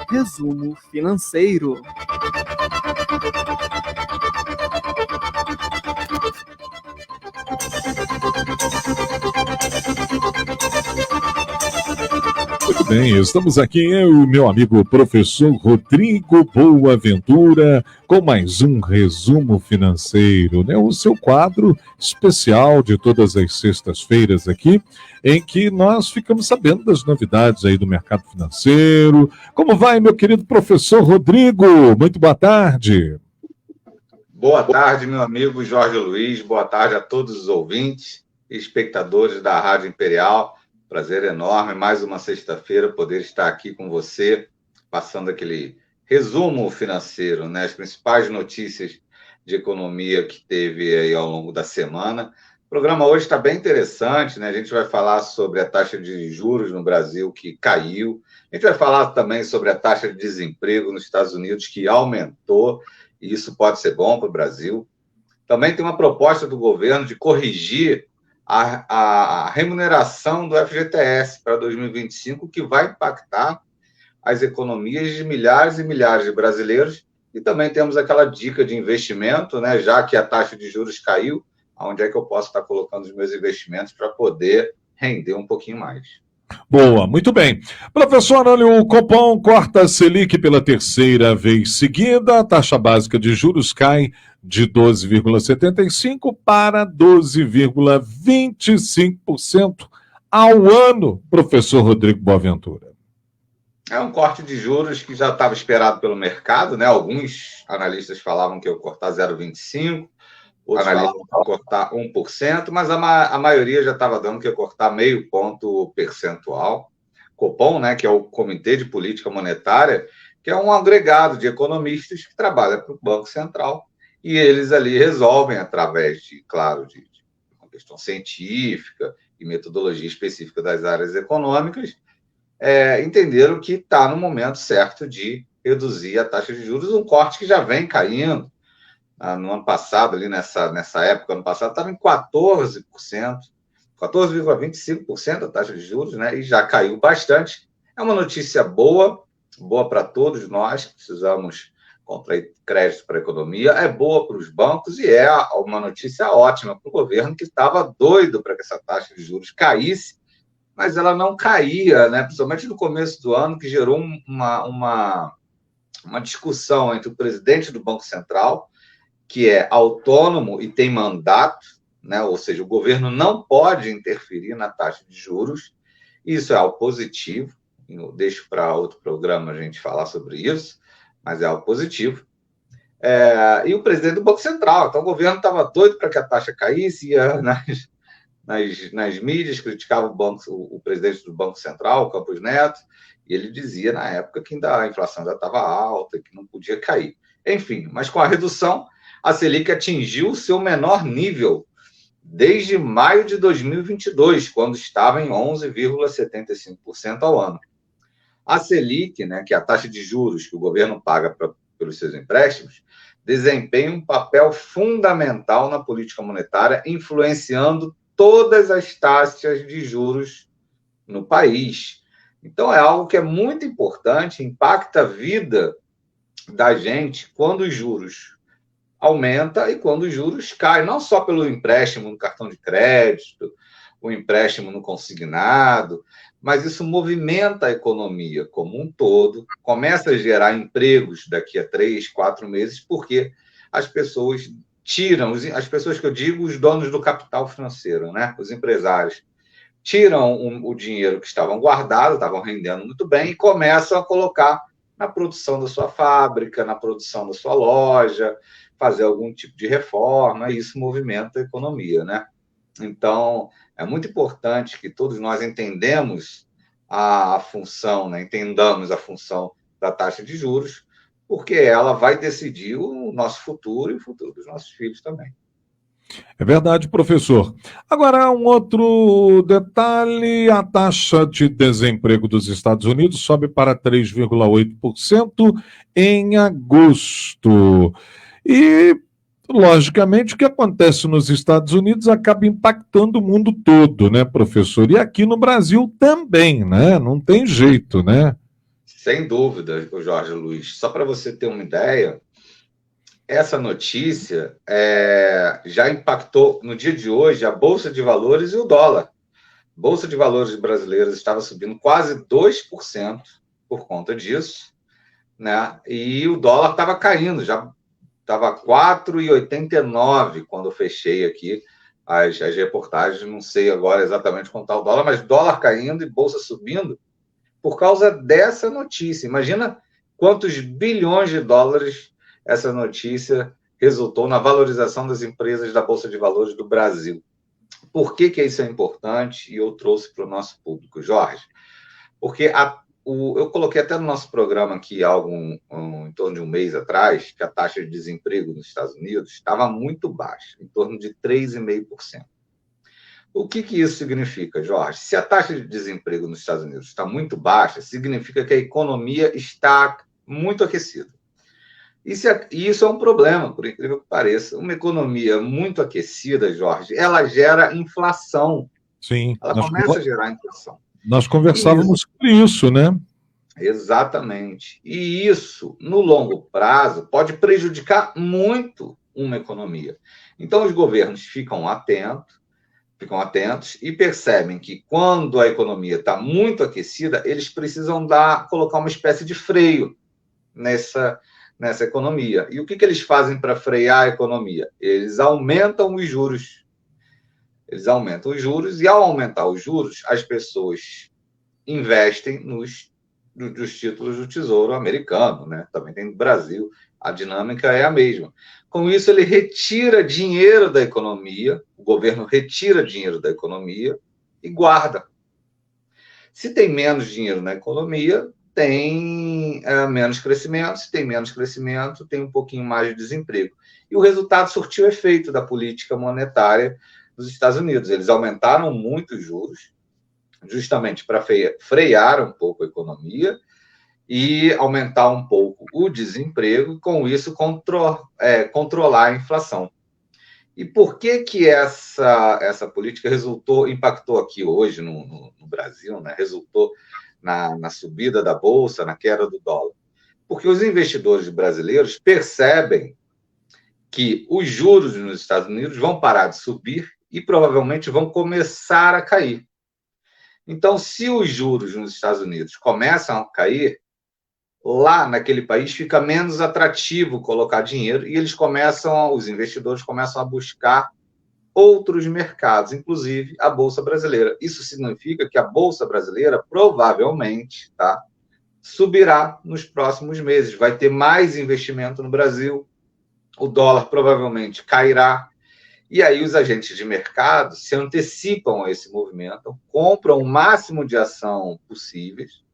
Resumo financeiro. Muito bem, estamos aqui, eu e meu amigo professor Rodrigo Boaventura, com mais um resumo financeiro, né? O seu quadro especial de todas as sextas-feiras aqui, em que nós ficamos sabendo das novidades aí do mercado financeiro. Como vai, meu querido professor Rodrigo? Muito boa tarde. Boa tarde, meu amigo Jorge Luiz, boa tarde a todos os ouvintes e espectadores da Rádio Imperial. Prazer enorme, mais uma sexta-feira, poder estar aqui com você, passando aquele resumo financeiro, né? As principais notícias de economia que teve aí ao longo da semana. O programa hoje está bem interessante, né? A gente vai falar sobre a taxa de juros no Brasil, que caiu. A gente vai falar também sobre a taxa de desemprego nos Estados Unidos, que aumentou, e isso pode ser bom para o Brasil. Também tem uma proposta do governo de corrigir a remuneração do FGTS para 2025, que vai impactar as economias de milhares e milhares de brasileiros. E também temos aquela dica de investimento, né? Já que a taxa de juros caiu, onde é que eu posso estar colocando os meus investimentos para poder render um pouquinho mais. Boa, muito bem. Professor, olha, o Copom corta a Selic pela terceira vez seguida, a taxa básica de juros cai de 12,75% para 12,25% ao ano, professor Rodrigo Boaventura. É um corte de juros que já estava esperado pelo mercado, né? Alguns analistas falavam que ia cortar 0,25%, outros falavam que ia cortar 1%, mas a maioria já estava dando que ia cortar meio ponto percentual. Copom, né, que é o Comitê de Política Monetária, que é um agregado de economistas que trabalha para o Banco Central, e eles ali resolvem, através de, claro, de uma questão científica e metodologia específica das áreas econômicas, entenderam que está no momento certo de reduzir a taxa de juros, um corte que já vem caindo. No ano passado, ali nessa época, ano passado, estava em 14%, 14,25% a taxa de juros, né? E já caiu bastante. É uma notícia boa para todos nós que precisamos contrair crédito para a economia, é boa para os bancos e é uma notícia ótima para o governo, que estava doido para que essa taxa de juros caísse, mas ela não caía, né? Principalmente no começo do ano, que gerou uma discussão entre o presidente do Banco Central, que é autônomo e tem mandato, né? Ou seja, o governo não pode interferir na taxa de juros. Isso é algo positivo. Eu deixo para outro programa a gente falar sobre isso, mas é algo positivo. E o presidente do Banco Central. Então, o governo estava doido para que a taxa caísse, ia nas mídias, criticava o presidente do Banco Central, o Campos Neto, e ele dizia, na época, que a inflação já estava alta, que não podia cair. Enfim, mas com a redução, a Selic atingiu o seu menor nível desde maio de 2022, quando estava em 11,75% ao ano. A Selic, né, que é a taxa de juros que o governo paga pelos seus empréstimos, desempenha um papel fundamental na política monetária, influenciando todas as taxas de juros no país. Então, é algo que é muito importante, impacta a vida da gente quando os juros aumenta e quando os juros caem, não só pelo empréstimo no cartão de crédito, o empréstimo no consignado, mas isso movimenta a economia como um todo, começa a gerar empregos daqui a 3, 4 meses, porque as pessoas tiram, as pessoas que eu digo, os donos do capital financeiro, né? Os empresários, tiram o dinheiro que estavam guardados, estavam rendendo muito bem, e começam a colocar na produção da sua fábrica, na produção da sua loja, fazer algum tipo de reforma, e isso movimenta a economia, né? Então, é muito importante que todos nós entendamos a função, né? Entendamos a função da taxa de juros, porque ela vai decidir o nosso futuro e o futuro dos nossos filhos também. É verdade, professor. Agora, um outro detalhe: a taxa de desemprego dos Estados Unidos sobe para 3,8% em agosto. E, logicamente, o que acontece nos Estados Unidos acaba impactando o mundo todo, né, professor? E aqui no Brasil também, né? Não tem jeito, né? Sem dúvida, Jorge Luiz. Só para você ter uma ideia, essa notícia já impactou, no dia de hoje, a Bolsa de Valores e o dólar. Bolsa de Valores brasileiras estava subindo quase 2% por conta disso, né? E o dólar estava caindo, já estava 4,89 quando eu fechei aqui as reportagens. Não sei agora exatamente quanto está o dólar, mas dólar caindo e bolsa subindo por causa dessa notícia. Imagina quantos bilhões de dólares essa notícia resultou na valorização das empresas da Bolsa de Valores do Brasil. Por que isso é importante? E eu trouxe para o nosso público, Jorge. Porque eu coloquei até no nosso programa aqui, em torno de um mês atrás, que a taxa de desemprego nos Estados Unidos estava muito baixa, em torno de 3,5%. O que isso significa, Jorge? Se a taxa de desemprego nos Estados Unidos está muito baixa, significa que a economia está muito aquecida. E isso é um problema, por incrível que pareça. Uma economia muito aquecida, Jorge, ela gera inflação. Sim. Ela começa a gerar inflação. Nós conversávamos sobre isso, né? Exatamente. E isso, no longo prazo, pode prejudicar muito uma economia. Então, os governos ficam atentos e percebem que quando a economia está muito aquecida, eles precisam colocar uma espécie de freio nessa economia. E o que eles fazem para frear a economia? Eles aumentam os juros. E ao aumentar os juros, as pessoas investem nos títulos do Tesouro americano, né? Também tem no Brasil, a dinâmica é a mesma. Com isso, ele retira dinheiro da economia, o governo retira dinheiro da economia e guarda. Se tem menos dinheiro na economia, tem menos crescimento. Se tem menos crescimento, tem um pouquinho mais de desemprego. E o resultado surtiu efeito da política monetária dos Estados Unidos. Eles aumentaram muito os juros, justamente para frear um pouco a economia e aumentar um pouco o desemprego, e com isso controlar a inflação. E por que essa política impactou aqui hoje no Brasil, né? Resultou na subida da Bolsa, na queda do dólar? Porque os investidores brasileiros percebem que os juros nos Estados Unidos vão parar de subir e provavelmente vão começar a cair. Então, se os juros nos Estados Unidos começam a cair, lá naquele país fica menos atrativo colocar dinheiro e os investidores começam a buscar outros mercados, inclusive a Bolsa Brasileira. Isso significa que a Bolsa Brasileira provavelmente subirá nos próximos meses. Vai ter mais investimento no Brasil, o dólar provavelmente cairá. E aí os agentes de mercado se antecipam a esse movimento, compram o máximo de ação possíveis,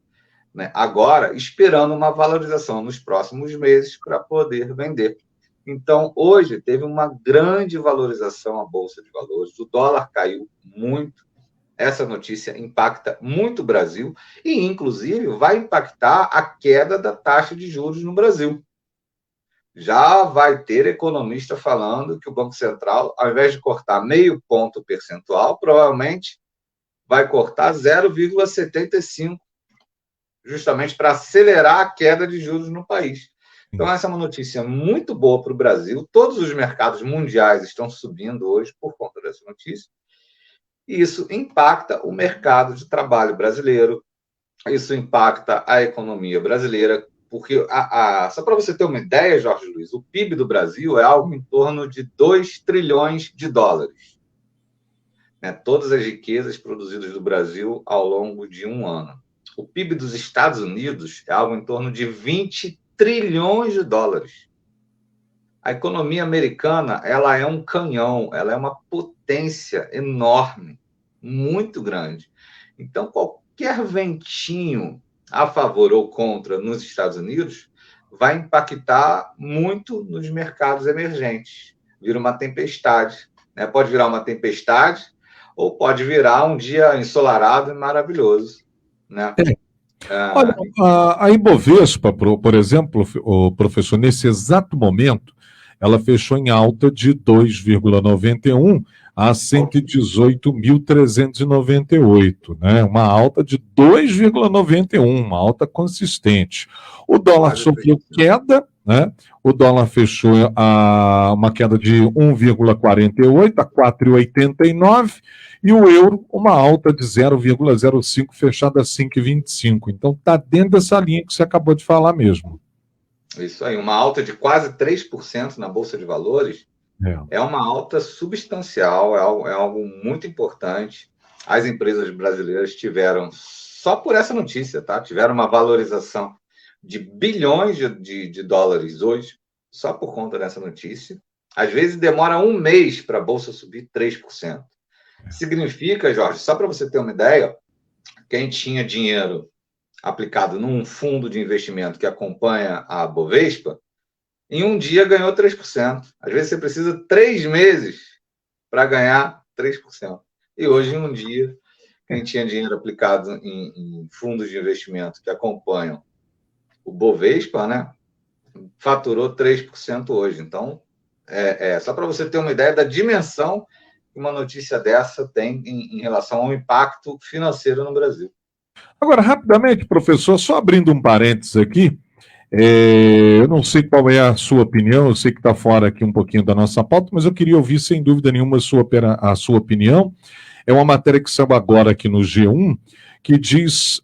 né, agora, esperando uma valorização nos próximos meses para poder vender. Então, hoje, teve uma grande valorização a Bolsa de Valores, o dólar caiu muito, essa notícia impacta muito o Brasil e, inclusive, vai impactar a queda da taxa de juros no Brasil. Já vai ter economista falando que o Banco Central, ao invés de cortar meio ponto percentual, provavelmente vai cortar 0,75, justamente para acelerar a queda de juros no país. Então, essa é uma notícia muito boa para o Brasil. Todos os mercados mundiais estão subindo hoje por conta dessa notícia. E isso impacta o mercado de trabalho brasileiro, isso impacta a economia brasileira, porque, só para você ter uma ideia, Jorge Luiz, o PIB do Brasil é algo em torno de 2 trilhões de dólares. Né? Todas as riquezas produzidas do Brasil ao longo de um ano. O PIB dos Estados Unidos é algo em torno de 20 trilhões de dólares. A economia americana, ela é um canhão, ela é uma potência enorme, muito grande. Então, qualquer ventinho a favor ou contra nos Estados Unidos vai impactar muito nos mercados emergentes. Vira uma tempestade, né? Pode virar uma tempestade ou pode virar um dia ensolarado e maravilhoso, né? Olha, a Ibovespa, por exemplo, o professor, nesse exato momento, ela fechou em alta de 2,91 a 118.398, né? Uma alta de 2,91, uma alta consistente. O dólar sofreu queda, né? O dólar fechou uma queda de 1,48 a 4,89 e o euro uma alta de 0,05 fechada a 5,25. Então está dentro dessa linha que você acabou de falar mesmo. Isso aí, uma alta de quase 3% na Bolsa de Valores é uma alta substancial, é algo muito importante. As empresas brasileiras tiveram, só por essa notícia, tá? Tiveram uma valorização de bilhões de dólares hoje, só por conta dessa notícia. Às vezes demora um mês para a Bolsa subir 3%. Significa, Jorge, só para você ter uma ideia, quem tinha dinheiro aplicado num fundo de investimento que acompanha a Bovespa, em um dia ganhou 3%. Às vezes você precisa 3 meses para ganhar 3%. E hoje, em um dia, quem tinha dinheiro aplicado em fundos de investimento que acompanham o Bovespa, né, faturou 3% hoje. Então, só para você ter uma ideia da dimensão que uma notícia dessa tem em relação ao impacto financeiro no Brasil. Agora, rapidamente, professor, só abrindo um parênteses aqui, eu não sei qual é a sua opinião, eu sei que está fora aqui um pouquinho da nossa pauta, mas eu queria ouvir, sem dúvida nenhuma, a sua opinião. É uma matéria que saiu agora aqui no G1, que diz: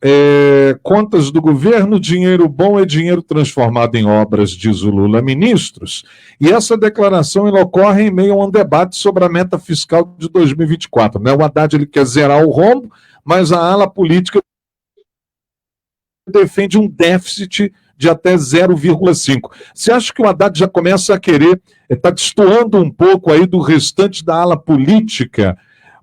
contas do governo, dinheiro bom é dinheiro transformado em obras, diz o Lula, ministros. E essa declaração ela ocorre em meio a um debate sobre a meta fiscal de 2024. Né? O Haddad ele quer zerar o rombo, mas a ala política defende um déficit de até 0,5. Você acha que o Haddad já começa a querer, está destoando um pouco aí do restante da ala política?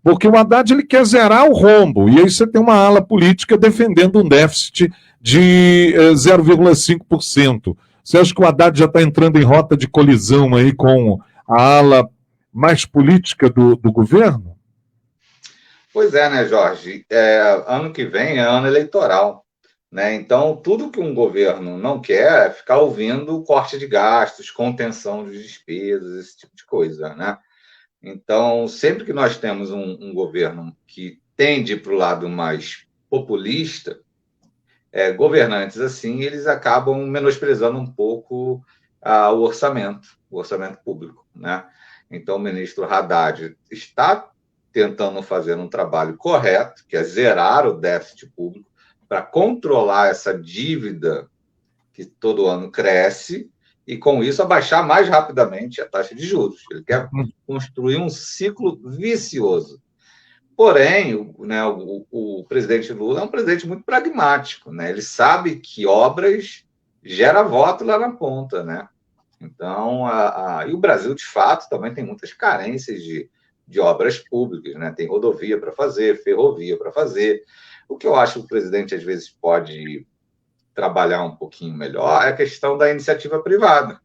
Porque o Haddad ele quer zerar o rombo, e aí você tem uma ala política defendendo um déficit de 0,5%. Você acha que o Haddad já está entrando em rota de colisão aí com a ala mais política do governo? Pois é, né, Jorge? Ano que vem é ano eleitoral. Né? Então, tudo que um governo não quer é ficar ouvindo corte de gastos, contenção de despesas, esse tipo de coisa. Né? Então, sempre que nós temos um governo que tende para o lado mais populista, governantes assim, eles acabam menosprezando um pouco o orçamento público. Né? Então, o ministro Haddad está tentando fazer um trabalho correto, que é zerar o déficit público, para controlar essa dívida que todo ano cresce e, com isso, abaixar mais rapidamente a taxa de juros. Ele quer construir um ciclo vicioso. Porém, o presidente Lula é um presidente muito pragmático. Né? Ele sabe que obras gera voto lá na ponta. Né? Então, e o Brasil, de fato, também tem muitas carências de obras públicas. Né? Tem rodovia para fazer, ferrovia para fazer. O que eu acho que o presidente, às vezes, pode trabalhar um pouquinho melhor é a questão da iniciativa privada.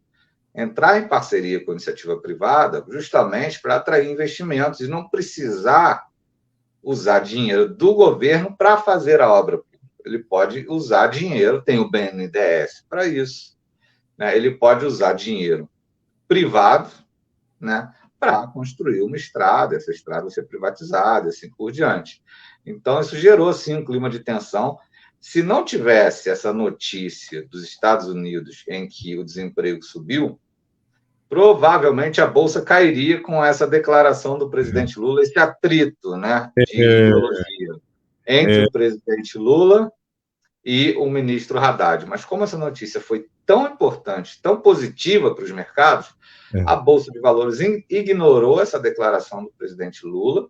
Entrar em parceria com a iniciativa privada justamente para atrair investimentos e não precisar usar dinheiro do governo para fazer a obra pública. Ele pode usar dinheiro, tem o BNDES para isso. Né? Ele pode usar dinheiro privado, né, para construir uma estrada, essa estrada ser privatizada, assim por diante. Então, isso gerou, sim, um clima de tensão. Se não tivesse essa notícia dos Estados Unidos em que o desemprego subiu, provavelmente a Bolsa cairia com essa declaração do presidente Lula, esse atrito, né, de ideologia entre o presidente Lula e o ministro Haddad. Mas como essa notícia foi tão importante, tão positiva para os mercados, a Bolsa de Valores ignorou essa declaração do presidente Lula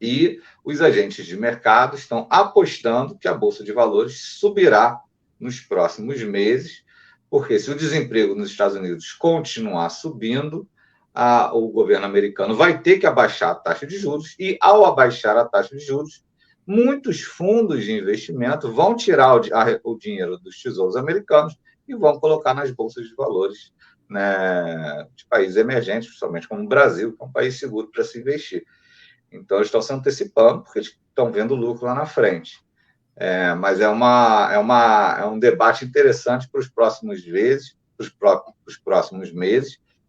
e os agentes de mercado estão apostando que a Bolsa de Valores subirá nos próximos meses, porque se o desemprego nos Estados Unidos continuar subindo, o governo americano vai ter que abaixar a taxa de juros e, ao abaixar a taxa de juros, muitos fundos de investimento vão tirar o dinheiro dos tesouros americanos e vão colocar nas bolsas de valores, né, de países emergentes, principalmente como o Brasil, que é um país seguro para se investir. Então, eles estão se antecipando porque eles estão vendo lucro lá na frente. Mas é um debate interessante para os próximos meses,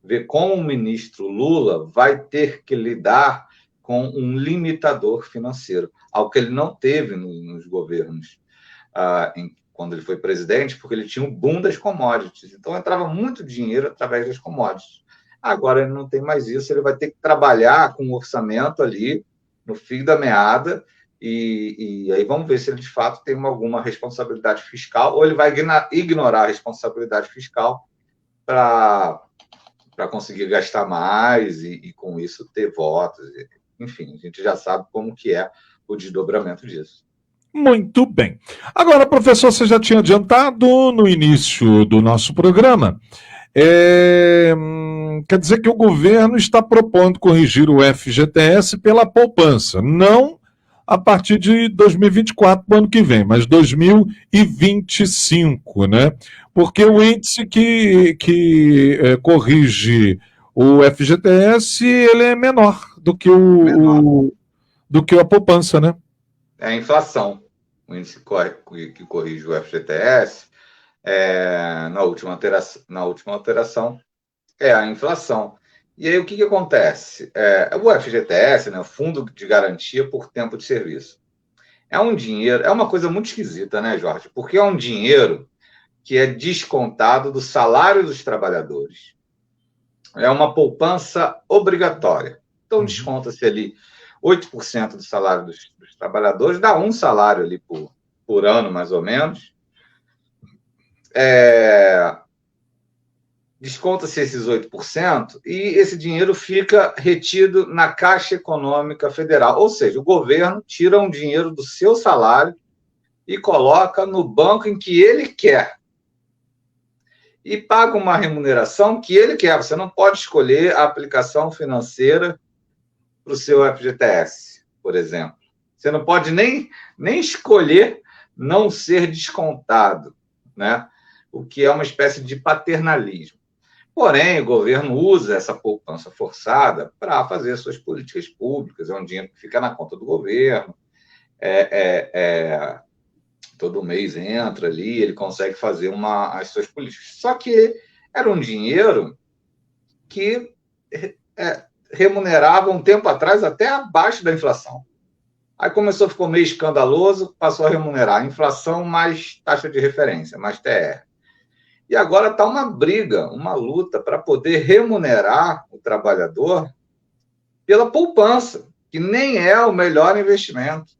ver como o ministro Lula vai ter que lidar com um limitador financeiro, algo que ele não teve nos governos quando ele foi presidente, porque ele tinha um boom das commodities. Então, entrava muito dinheiro através das commodities. Agora, ele não tem mais isso, ele vai ter que trabalhar com o orçamento ali, no fio da meada, e aí vamos ver se ele, de fato, tem alguma responsabilidade fiscal, ou ele vai ignorar a responsabilidade fiscal para conseguir gastar mais e, com isso, ter votos. Enfim, a gente já sabe como que é o desdobramento disso. Muito bem. Agora, professor, você já tinha adiantado no início do nosso programa. Quer dizer que o governo está propondo corrigir o FGTS pela poupança, não a partir de 2024, no ano que vem, mas 2025, né? Porque o índice que corrige o FGTS, ele é menor do que do que a poupança, né? É a inflação. O índice que corrige o FGTS, na última alteração, é a inflação. E aí, o que acontece? O FGTS, né, o Fundo de Garantia por Tempo de Serviço, é um dinheiro, é uma coisa muito esquisita, né, Jorge? Porque é um dinheiro que é descontado do salário dos trabalhadores. É uma poupança obrigatória. Então, desconta-se ali 8% do salário dos trabalhadores, dá um salário ali por ano, mais ou menos. Desconta-se esses 8% e esse dinheiro fica retido na Caixa Econômica Federal. Ou seja, o governo tira um dinheiro do seu salário e coloca no banco em que ele quer. E paga uma remuneração que ele quer. Você não pode escolher a aplicação financeira para o seu FGTS, por exemplo. Você não pode nem escolher não ser descontado, né? O que é uma espécie de paternalismo. Porém, o governo usa essa poupança forçada para fazer suas políticas públicas. É um dinheiro que fica na conta do governo. Todo mês entra ali, ele consegue fazer as suas políticas. Só que era um dinheiro que remunerava um tempo atrás até abaixo da inflação. Aí ficou meio escandaloso, passou a remunerar a inflação mais taxa de referência, mais TR. E agora está uma briga, uma luta para poder remunerar o trabalhador pela poupança, que nem é o melhor investimento.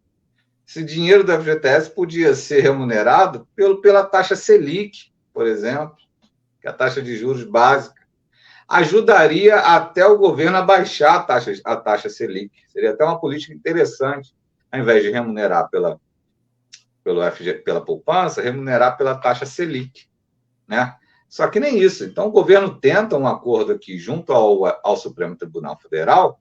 Esse dinheiro do FGTS podia ser remunerado pela taxa Selic, por exemplo, que é a taxa de juros básica. Ajudaria até o governo a baixar a taxa Selic. Seria até uma política interessante, ao invés de remunerar pela poupança, remunerar pela taxa Selic, né? Só que nem isso. Então, o governo tenta um acordo aqui junto ao Supremo Tribunal Federal,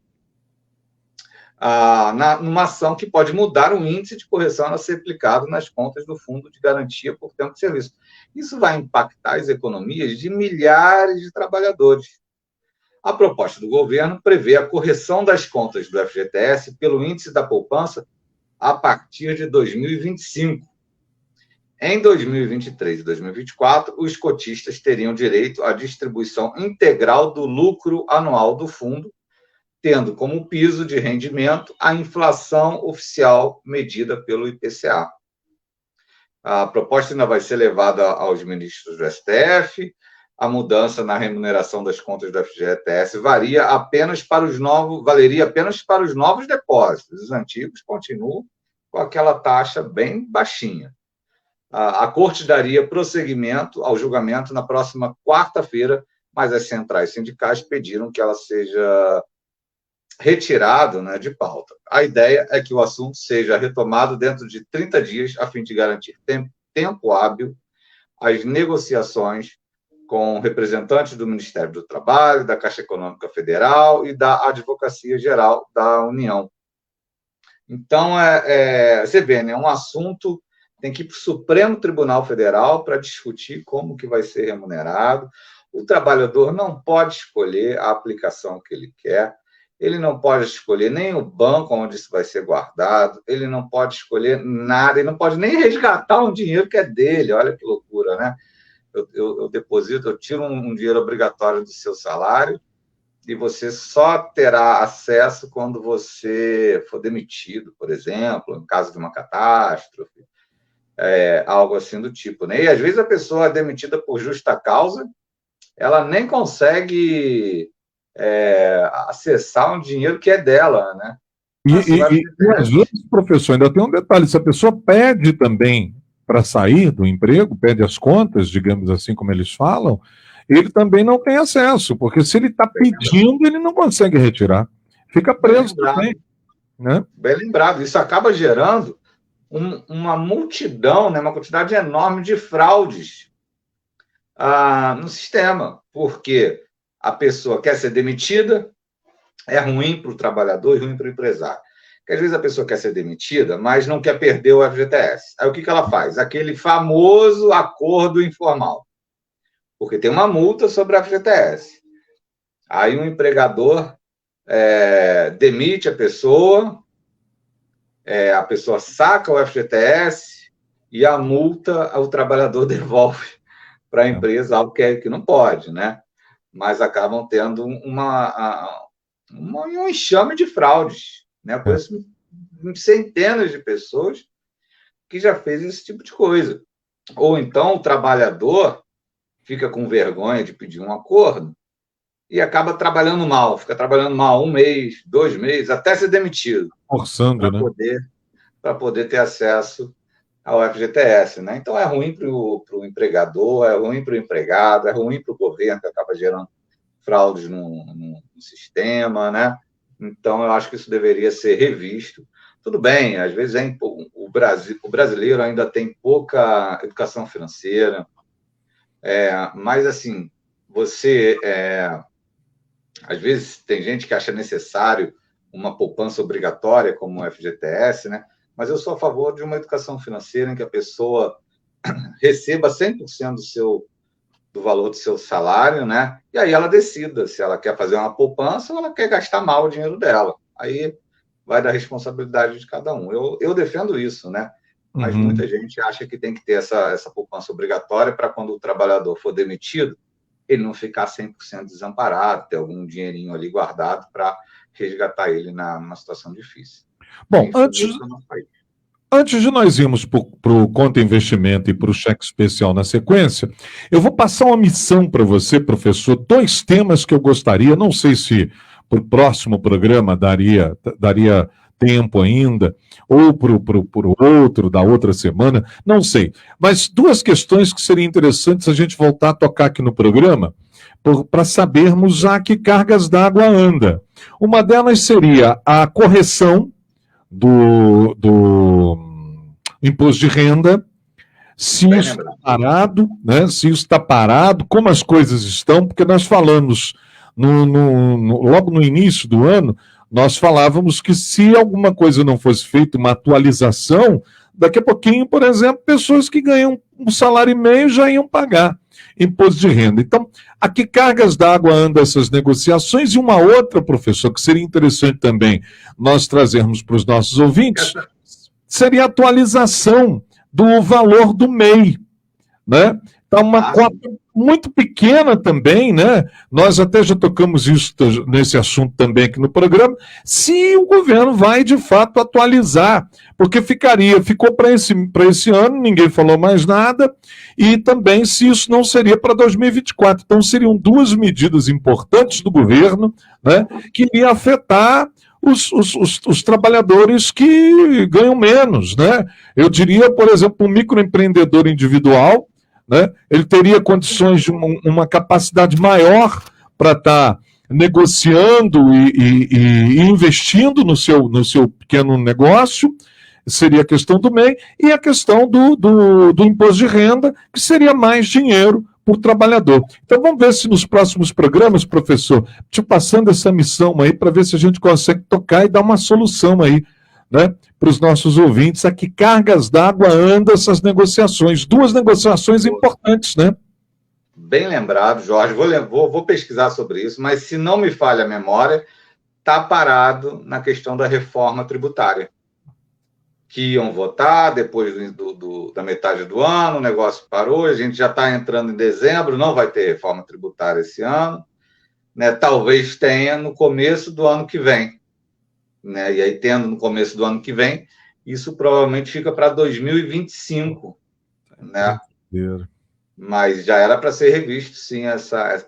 numa ação que pode mudar o índice de correção a ser aplicado nas contas do Fundo de Garantia por Tempo de Serviço. Isso vai impactar as economias de milhares de trabalhadores. A proposta do governo prevê a correção das contas do FGTS pelo índice da poupança a partir de 2025. Em 2023 e 2024, os cotistas teriam direito à distribuição integral do lucro anual do fundo, tendo como piso de rendimento a inflação oficial medida pelo IPCA. A proposta ainda vai ser levada aos ministros do STF. A mudança na remuneração das contas do FGTS valeria apenas para os novos depósitos. Os antigos continuam com aquela taxa bem baixinha. A Corte daria prosseguimento ao julgamento na próxima quarta-feira, mas as centrais sindicais pediram que ela seja retirada, né, de pauta. A ideia é que o assunto seja retomado dentro de 30 dias, a fim de garantir tempo hábil às negociações com representantes do Ministério do Trabalho, da Caixa Econômica Federal e da Advocacia Geral da União. Então, você vê, né, um assunto tem que ir para o Supremo Tribunal Federal para discutir como que vai ser remunerado. O trabalhador não pode escolher a aplicação que ele quer, ele não pode escolher nem o banco onde isso vai ser guardado, ele não pode escolher nada, ele não pode nem resgatar um dinheiro que é dele, olha que loucura, né? eu deposito, eu tiro um dinheiro obrigatório do seu salário e você só terá acesso quando você for demitido, por exemplo, em caso de uma catástrofe, algo assim do tipo, né? E às vezes a pessoa é demitida por justa causa, ela nem consegue acessar um dinheiro que é dela, né? E às vezes, professor, ainda tem um detalhe: se a pessoa pede também para sair do emprego, pede as contas, digamos assim, como eles falam, ele também não tem acesso, porque se ele está pedindo, ele não consegue retirar. Fica preso também. Né? Bem lembrado. Isso acaba gerando uma multidão, né, uma quantidade enorme de fraudes no sistema, porque a pessoa quer ser demitida, é ruim para o trabalhador e ruim para o empresário. Porque às vezes a pessoa quer ser demitida, mas não quer perder o FGTS. Aí o que ela faz? Aquele famoso acordo informal. Porque tem uma multa sobre a FGTS. Aí o empregador demite a pessoa saca o FGTS e a multa o trabalhador devolve para a empresa, algo que não pode, né? Mas acabam tendo um enxame de fraudes, né? Por isso, centenas de pessoas que já fez esse tipo de coisa. Ou então o trabalhador fica com vergonha de pedir um acordo e acaba trabalhando mal, fica trabalhando mal 1 mês, 2 meses, até ser demitido. Forçando, né? Para poder ter acesso ao FGTS, né? Então é ruim para o empregador, é ruim para o empregado, é ruim para o governo, que acaba gerando fraudes no sistema, né? Então eu acho que isso deveria ser revisto. Tudo bem, às vezes o brasileiro ainda tem pouca educação financeira, mas assim, às vezes tem gente que acha necessário uma poupança obrigatória como o FGTS, né? Mas eu sou a favor de uma educação financeira em que a pessoa receba 100% do valor do seu salário, né? E aí ela decida se ela quer fazer uma poupança ou ela quer gastar mal o dinheiro dela. Aí vai da responsabilidade de cada um. Eu defendo isso, né? Mas muita gente acha que tem que ter essa poupança obrigatória para quando o trabalhador for demitido, ele não ficar 100% desamparado, ter algum dinheirinho ali guardado para resgatar ele numa situação difícil. Bom, antes de nós irmos para o conta investimento e para o cheque especial na sequência, eu vou passar uma missão para você, professor, 2 temas que eu gostaria, não sei se para o próximo programa daria tempo ainda, ou para o outro, da outra semana, não sei. Mas 2 questões que seriam interessantes a gente voltar a tocar aqui no programa, para sabermos a que cargas d'água anda. Uma delas seria a correção do imposto de renda, se isso está parado, né? Se isso está parado, como as coisas estão, porque nós falamos logo no início do ano, nós falávamos que se alguma coisa não fosse feita, uma atualização, daqui a pouquinho, por exemplo, pessoas que ganham 1,5 salário já iam pagar imposto de renda. Então, a que cargas d'água andam essas negociações? E uma outra, professor, que seria interessante também nós trazermos para os nossos ouvintes, seria a atualização do valor do MEI, né? Então, uma cota muito pequena também, né? Nós até já tocamos isso nesse assunto também aqui no programa, se o governo vai, de fato, atualizar, porque ficou para esse ano, ninguém falou mais nada, e também se isso não seria para 2024. Então, seriam 2 medidas importantes do governo, né, que iria afetar os trabalhadores que ganham menos, né? Eu diria, por exemplo, um microempreendedor individual, né? Ele teria condições de uma capacidade maior para estar negociando e investindo no seu pequeno negócio, seria a questão do MEI, e a questão do imposto de renda, que seria mais dinheiro por trabalhador. Então vamos ver se nos próximos programas, professor, te passando essa missão aí, para ver se a gente consegue tocar e dar uma solução aí, né, para os nossos ouvintes, a que cargas d'água andam essas negociações. 2 negociações importantes, né? Bem lembrado, Jorge. Vou pesquisar sobre isso, mas se não me falha a memória, está parado na questão da reforma tributária. que iam votar depois da metade do ano, o negócio parou, a gente já está entrando em dezembro, não vai ter reforma tributária esse ano, né? Talvez tenha no começo do ano que vem, né? E aí, tendo no começo do ano que vem, isso provavelmente fica para 2025, né? Mas já era para ser revisto, sim,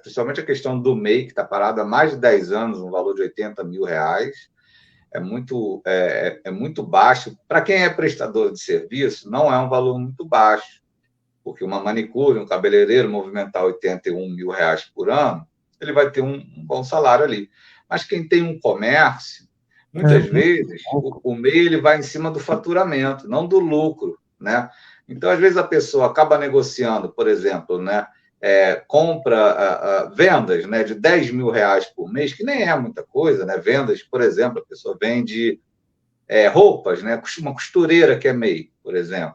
principalmente a questão do MEI, que está parado há mais de 10 anos, um valor de R$80 mil. É muito baixo. Para quem é prestador de serviço, não é um valor muito baixo, porque uma manicure, um cabeleireiro movimentar R$81 mil por ano, ele vai ter um bom salário ali. Mas quem tem um comércio, muitas vezes, o MEI ele vai em cima do faturamento, não do lucro, né? Então, às vezes, a pessoa acaba negociando, por exemplo, né, compra vendas, né, de R$10 mil por mês, que nem é muita coisa, né? Vendas, por exemplo, a pessoa vende roupas, né? Uma costureira que é MEI, por exemplo.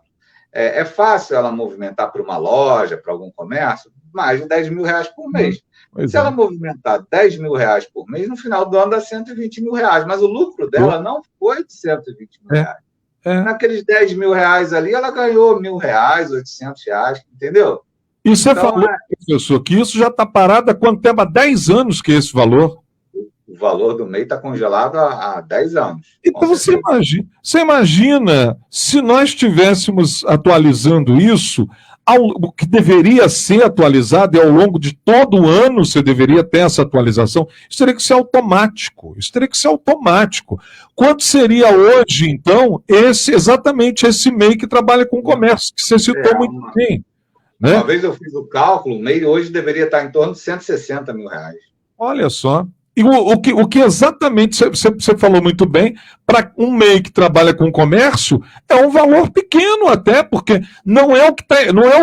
É fácil ela movimentar para uma loja, para algum comércio, mais de R$10 mil por mês. Se ela movimentar R$10 mil por mês, no final do ano dá R$120 mil, mas o lucro dela não foi de R$120 mil. Naqueles R$10 mil ali, ela ganhou R$1.000, R$800, entendeu? E você falou, professor, que isso já está parado há quanto tempo? Há 10 anos que é esse valor? O valor do MEI está congelado há 10 anos. Então você imagina se nós estivéssemos atualizando isso, o que deveria ser atualizado, e ao longo de todo o ano você deveria ter essa atualização, isso teria que ser automático. Quanto seria hoje, então, exatamente esse MEI que trabalha com comércio, que você citou muito bem? Né? Uma vez eu fiz o cálculo, o MEI hoje deveria estar em torno de R$160 mil. Olha só. E o que exatamente você falou muito bem, para um MEI que trabalha com comércio, é um valor pequeno até, porque não é o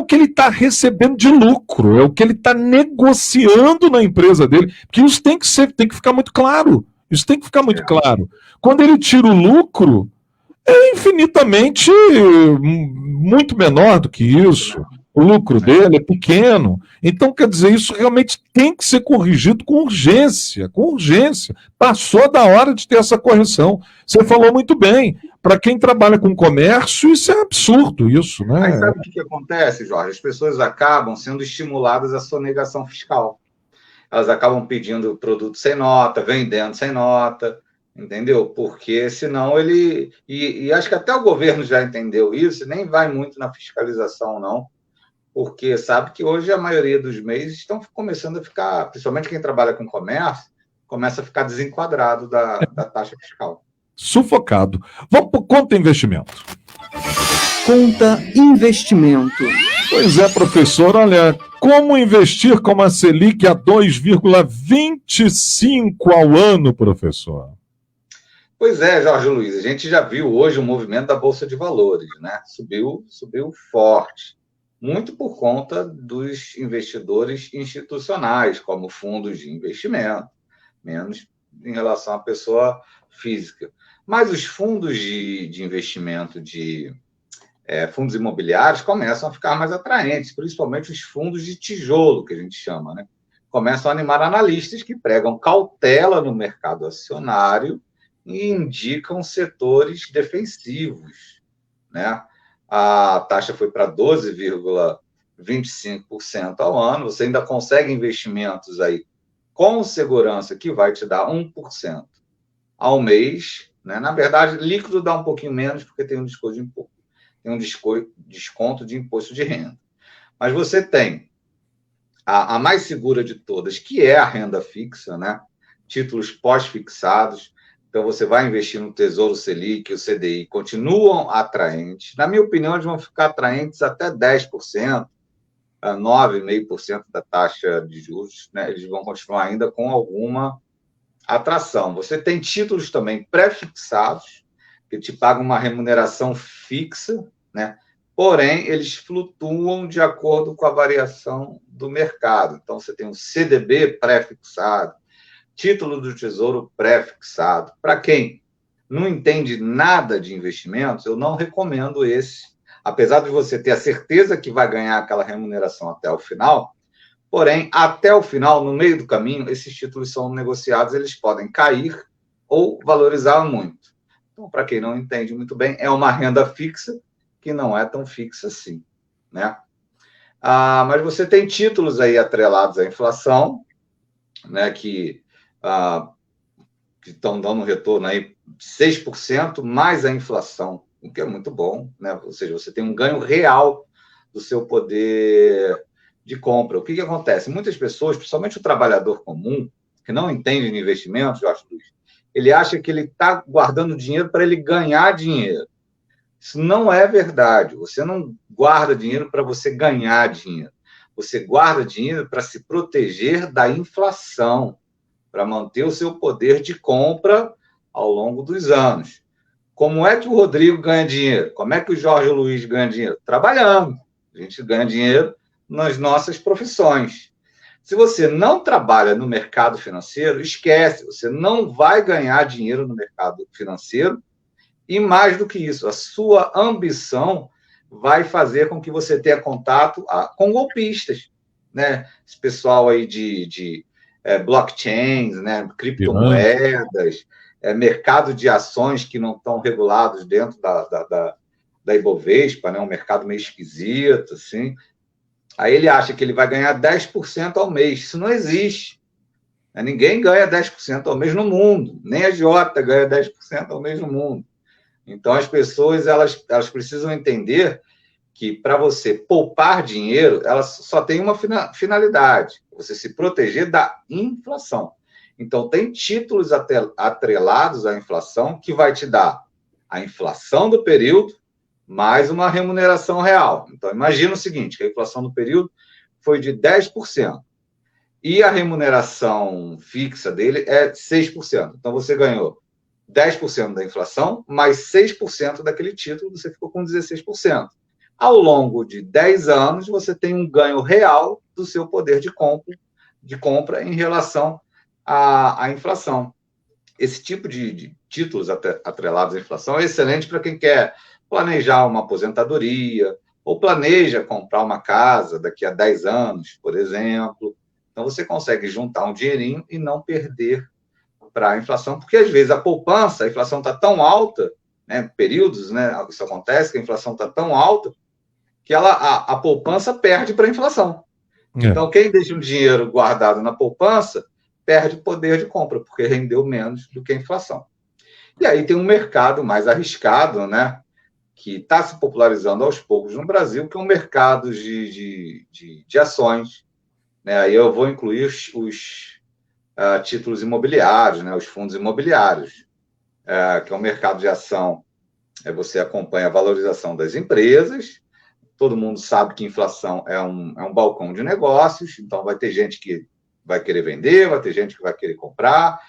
que ele está recebendo de lucro, é o que ele está negociando na empresa dele. Porque isso tem que ficar muito claro. Isso tem que ficar muito claro. Quando ele tira o lucro, é infinitamente muito menor do que isso. O lucro dele é pequeno. Então, quer dizer, isso realmente tem que ser corrigido com urgência, Passou da hora de ter essa correção. Você falou muito bem. Para quem trabalha com comércio, isso é absurdo, isso, né? Aí sabe o que acontece, Jorge? As pessoas acabam sendo estimuladas à sonegação fiscal. Elas acabam pedindo produto sem nota, vendendo sem nota, entendeu? Porque senão ele... E acho que até o governo já entendeu isso, nem vai muito na fiscalização, não. Porque sabe que hoje a maioria dos MEIs estão começando a ficar, principalmente quem trabalha com comércio, começa a ficar desenquadrado da taxa fiscal. Sufocado. Vamos para o conta investimento. Conta investimento. Pois é, professor, olha, como investir com a Selic a 2,25 ao ano, professor? Pois é, Jorge Luiz, a gente já viu hoje o movimento da Bolsa de Valores, né? Subiu forte. Muito por conta dos investidores institucionais, como fundos de investimento, menos em relação à pessoa física. Mas os fundos de investimento de fundos imobiliários começam a ficar mais atraentes, principalmente os fundos de tijolo, que a gente chama, né? Começam a animar analistas que pregam cautela no mercado acionário e indicam setores defensivos, né? A taxa foi para 12,25% ao ano. Você ainda consegue investimentos aí com segurança que vai te dar 1% ao mês, né? Na verdade, líquido dá um pouquinho menos porque tem um desconto de imposto de renda. Mas você tem a mais segura de todas, que é a renda fixa, né? Títulos pós-fixados. Então, você vai investir no Tesouro Selic, o CDI, continuam atraentes. Na minha opinião, eles vão ficar atraentes até 10%, 9,5% da taxa de juros, né? Eles vão continuar ainda com alguma atração. Você tem títulos também pré-fixados, que te pagam uma remuneração fixa, né? Porém, eles flutuam de acordo com a variação do mercado. Então, você tem um CDB pré-fixado, título do Tesouro pré-fixado. Para quem não entende nada de investimentos, eu não recomendo esse. Apesar de você ter a certeza que vai ganhar aquela remuneração até o final, porém, até o final, no meio do caminho, esses títulos são negociados, eles podem cair ou valorizar muito. Então, para quem não entende muito bem, é uma renda fixa que não é tão fixa assim, né? Mas você tem títulos aí atrelados à inflação, né, que estão dando um retorno aí de 6% mais a inflação, o que é muito bom, né? Ou seja, você tem um ganho real do seu poder de compra. O que acontece? Muitas pessoas, principalmente o trabalhador comum, que não entende de investimentos, Jorge Luiz, ele acha que ele está guardando dinheiro para ele ganhar dinheiro. Isso não é verdade. Você não guarda dinheiro para você ganhar dinheiro. Você guarda dinheiro para se proteger da inflação, para manter o seu poder de compra ao longo dos anos. Como é que o Rodrigo ganha dinheiro? Como é que o Jorge Luiz ganha dinheiro? Trabalhando. A gente ganha dinheiro nas nossas profissões. Se você não trabalha no mercado financeiro, esquece, você não vai ganhar dinheiro no mercado financeiro. E mais do que isso, a sua ambição vai fazer com que você tenha contato com golpistas, né? Esse pessoal aí de blockchains, né? Criptomoedas, mercado de ações que não estão regulados dentro da Ibovespa, né? Um mercado meio esquisito, assim. Aí ele acha que ele vai ganhar 10% ao mês. Isso não existe. Ninguém ganha 10% ao mês no mundo. Nem a Jota ganha 10% ao mês no mundo. Então, as pessoas elas precisam entender que, para você poupar dinheiro, ela só tem uma finalidade: você se proteger da inflação. Então, tem títulos atrelados à inflação que vai te dar a inflação do período mais uma remuneração real. Então, imagina o seguinte, que a inflação do período foi de 10%. E a remuneração fixa dele é 6%. Então, você ganhou 10% da inflação, mais 6% daquele título, você ficou com 16%. Ao longo de 10 anos, você tem um ganho real do seu poder de compra em relação à inflação. Esse tipo de títulos atrelados à inflação é excelente para quem quer planejar uma aposentadoria, ou planeja comprar uma casa daqui a 10 anos, por exemplo. Então, você consegue juntar um dinheirinho e não perder para a inflação, porque às vezes a inflação está tão alta, né, períodos, né, isso acontece, que a inflação está tão alta, que a poupança perde para a inflação. Então, quem deixa um dinheiro guardado na poupança perde poder de compra, porque rendeu menos do que a inflação. E aí tem um mercado mais arriscado, né, que está se popularizando aos poucos no Brasil, que é um mercado de ações. Né? Aí eu vou incluir os títulos imobiliários, né, os fundos imobiliários, que é um mercado de ação. Você acompanha a valorização das empresas. Todo mundo sabe que inflação é um balcão de negócios, então vai ter gente que vai querer vender, vai ter gente que vai querer comprar.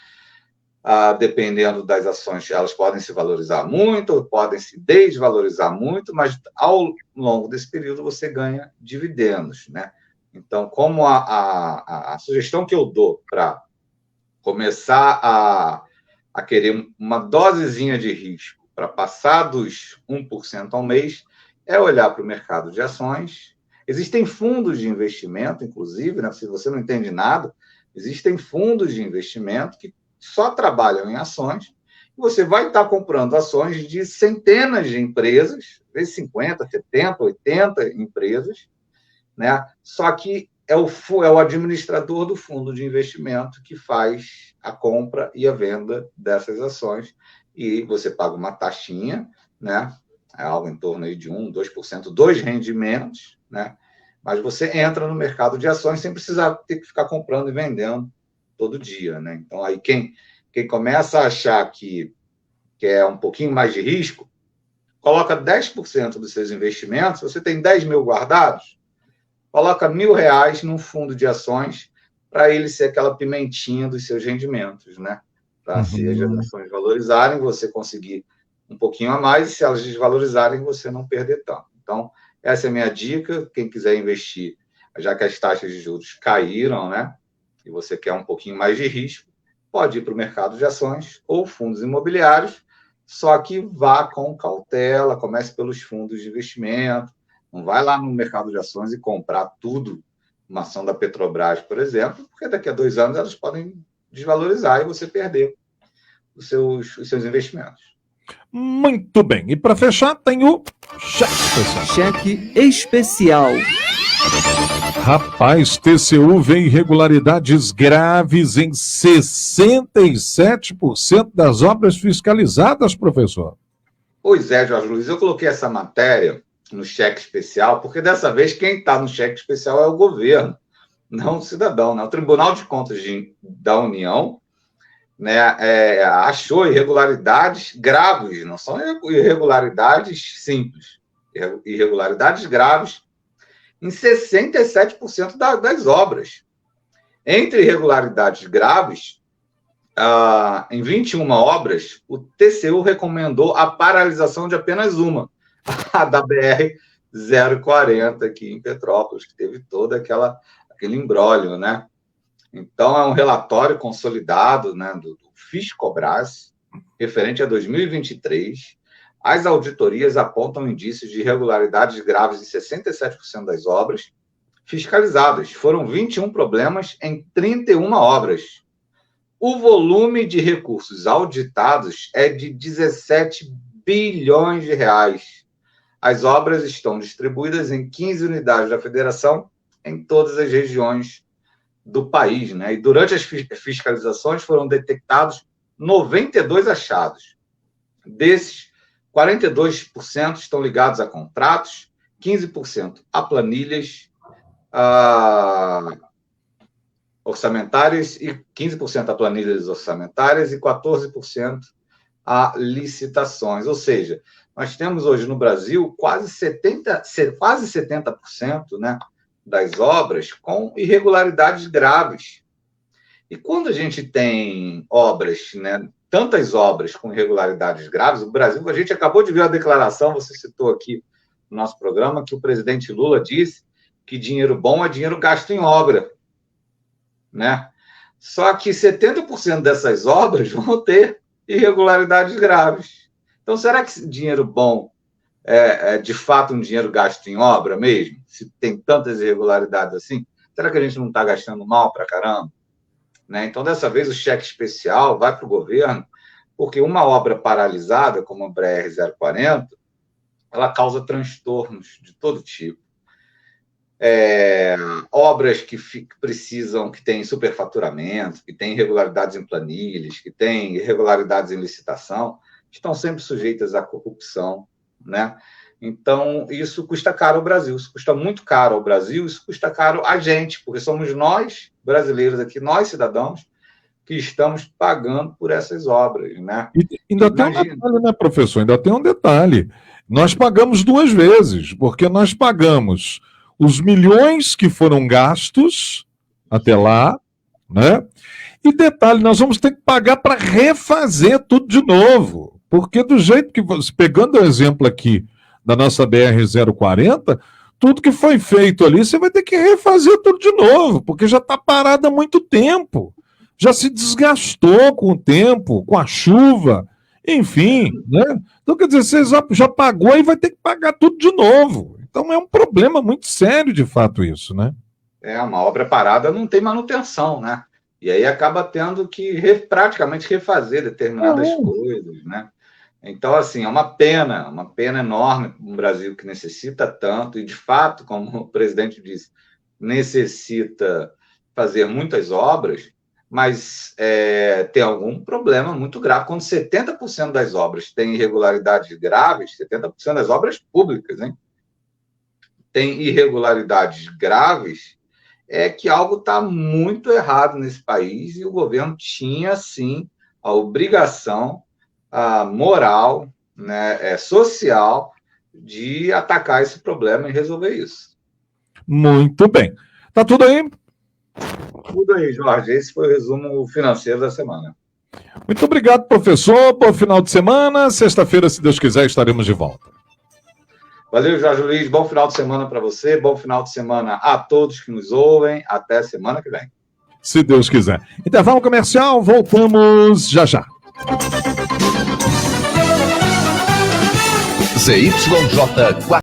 Dependendo das ações, elas podem se valorizar muito, podem se desvalorizar muito, mas ao longo desse período você ganha dividendos, né? Então, como a sugestão que eu dou para começar a querer uma dosezinha de risco para passar dos 1% ao mês é olhar para o mercado de ações. Existem fundos de investimento, inclusive, né? Se você não entende nada, existem fundos de investimento que só trabalham em ações, e você vai estar comprando ações de centenas de empresas, às vezes 50, 70, 80 empresas, né? Só que é o administrador do fundo de investimento que faz a compra e a venda dessas ações, e você paga uma taxinha, né? É algo em torno aí de 1%, 2% dos rendimentos, né? Mas você entra no mercado de ações sem precisar ter que ficar comprando e vendendo todo dia, né? Então, aí quem começa a achar que é um pouquinho mais de risco, coloca 10% dos seus investimentos, você tem 10 mil guardados, coloca R$1.000 num fundo de ações para ele ser aquela pimentinha dos seus rendimentos, né? Para se as ações valorizarem, você conseguir um pouquinho a mais, e se elas desvalorizarem, você não perder tanto. Então, essa é a minha dica. Quem quiser investir, já que as taxas de juros caíram, né? E você quer um pouquinho mais de risco, pode ir para o mercado de ações ou fundos imobiliários, só que vá com cautela, comece pelos fundos de investimento, não vai lá no mercado de ações e comprar tudo, uma ação da Petrobras, por exemplo, porque daqui a 2 anos elas podem desvalorizar e você perder os seus investimentos. Muito bem. E para fechar, tem o cheque especial. Cheque especial. Rapaz, TCU vê irregularidades graves em 67% das obras fiscalizadas, professor. Pois é, Jorge Luiz, eu coloquei essa matéria no cheque especial, porque dessa vez quem está no cheque especial é o governo, não o cidadão, né? O Tribunal de Contas da União, né, achou irregularidades graves, não são irregularidades simples, irregularidades graves em 67% das obras. Entre irregularidades graves, em 21 obras, o TCU recomendou a paralisação de apenas uma, a da BR-040 aqui em Petrópolis, que teve todo aquele imbróglio, né? Então, é um relatório consolidado, né, do Fiscobras, referente a 2023. As auditorias apontam indícios de irregularidades graves em 67% das obras fiscalizadas. Foram 21 problemas em 31 obras. O volume de recursos auditados é de 17 bilhões de reais. As obras estão distribuídas em 15 unidades da federação em todas as regiões do país, né? E durante as fiscalizações foram detectados 92 achados. Desses, 42% estão ligados a contratos, 15% a planilhas orçamentárias e 15% a planilhas orçamentárias e 14% a licitações. Ou seja, nós temos hoje no Brasil quase 70%, né, das obras com irregularidades graves. E quando a gente tem obras, né, tantas obras com irregularidades graves, o Brasil, a gente acabou de ver a declaração, você citou aqui no nosso programa, que o presidente Lula disse que dinheiro bom é dinheiro gasto em obra, né? Só que 70% dessas obras vão ter irregularidades graves. Então, será que dinheiro bom é de fato um dinheiro gasto em obra mesmo? Se tem tantas irregularidades assim, será que a gente não está gastando mal para caramba? Né? Então, dessa vez, o cheque especial vai para o governo, porque uma obra paralisada, como a BR-040, ela causa transtornos de todo tipo. Obras que precisam, que têm superfaturamento, que têm irregularidades em planilhas, que têm irregularidades em licitação, estão sempre sujeitas à corrupção, né? Então, isso custa caro ao Brasil, isso custa muito caro ao Brasil, isso custa caro a gente, porque somos nós, brasileiros aqui, nós, cidadãos, que estamos pagando por essas obras, né? E ainda tem um detalhe, né, professor? Ainda tem um detalhe. Nós pagamos duas vezes, porque nós pagamos os milhões que foram gastos até lá, né? E detalhe, nós vamos ter que pagar para refazer tudo de novo, porque do jeito que, pegando o exemplo aqui da nossa BR-040, tudo que foi feito ali, você vai ter que refazer tudo de novo, porque já está parado há muito tempo, já se desgastou com o tempo, com a chuva, enfim, né? Então, quer dizer, você já pagou e vai ter que pagar tudo de novo. Então é um problema muito sério, de fato, isso, né? Uma obra parada não tem manutenção, né? E aí acaba tendo que praticamente refazer determinadas coisas, né? Então, assim, é uma pena enorme para um Brasil que necessita tanto, e de fato, como o presidente disse, necessita fazer muitas obras, mas tem algum problema muito grave. Quando 70% das obras têm irregularidades graves, 70% das obras públicas, hein? Tem irregularidades graves, é que algo está muito errado nesse país e o governo tinha, sim, a obrigação moral, né, social, de atacar esse problema e resolver isso. Muito bem. Tá tudo aí? Tudo aí, Jorge. Esse foi o resumo financeiro da semana. Muito obrigado, professor. Bom final de semana. Sexta-feira, se Deus quiser, estaremos de volta. Valeu, Jorge Luiz. Bom final de semana para você. Bom final de semana a todos que nos ouvem. Até semana que vem. Se Deus quiser. Intervalo comercial, voltamos já já. ZYJ